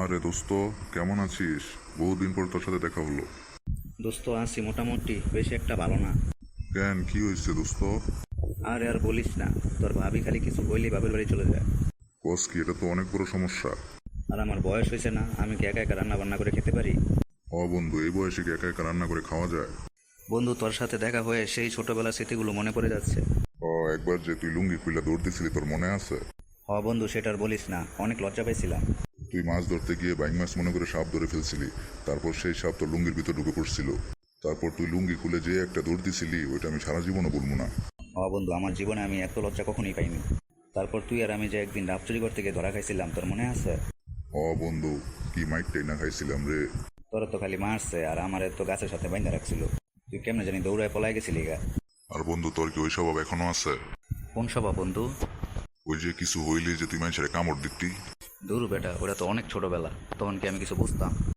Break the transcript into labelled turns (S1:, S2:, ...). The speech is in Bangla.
S1: আরে দোস্ত, কেমন আছিস? বহুদিন পর তোর সাথে দেখা হলো।
S2: দোস্ত আছি মোটামুটি, বেশি একটা ভালো না।
S1: কেন, কি হয়েছে দোস্ত?
S2: আর বলিস না, তোর ভাবি খালি কিছু বললেই বাপের বাড়ি চলে যায়।
S1: কস কি, এটা তো অনেক বড় সমস্যা।
S2: আর আমার বয়স হয়েছে না, আমি কি একা একা রান্না বান্না করে খেতে পারি?
S1: বন্ধু, এই বয়সে কি একা একা রান্না করে খাওয়া যায়?
S2: বন্ধু, তোর সাথে দেখা হয়ে সেই ছোটবেলার স্মৃতিগুলো মনে পড়ে যাচ্ছে।
S1: একবার যে তুই লুঙ্গি খুলে দৌড় দিছিলি, তোর মনে আছে?
S2: বন্ধু, সেটা আর বলিস না, অনেক লজ্জা পেয়েছিলাম।
S1: তুই মাছ ধরতে গিয়ে বাইং মাছ মনে করে সাপ ধরে ফেলছিলি। তারপর সেই সাপ তোর লুঙ্গির ভিতর ঢুকে পড়ছিল। তারপর তুই লুঙ্গি খুলে যে একটা দৌড় দিছিলি, ওইটা আমি সারা জীবনও ভুলবো না।
S2: বন্ধু, আমার জীবনে আমি এত লজ্জা কখনোই পাইনি। তারপর তুই আর আমি যে একদিন ডাব চুরি করতে গিয়ে ধরা খাইছিলাম, তোর মনে আছে?
S1: বন্ধু, কি মাইকটাই না খাইছিলাম রে।
S2: তোরা তো খালি মারছে আর আমার তো গাছের সাথে বাইন্ধা রাখছিল। তুই কেমনে জানি দৌড়ায় পলাই গেছিলি গা।
S1: আর বন্ধু, তোর কি ওই স্বভাব এখনো আছে?
S2: কোন স্বভাব বন্ধু?
S1: ওই যে কিছু হইলে যে তুই মানুষের কামড় দিতি।
S2: দূর বেটা, ওটা তো অনেক ছোটবেলা, তখন কি আমি কিছু বুঝতাম?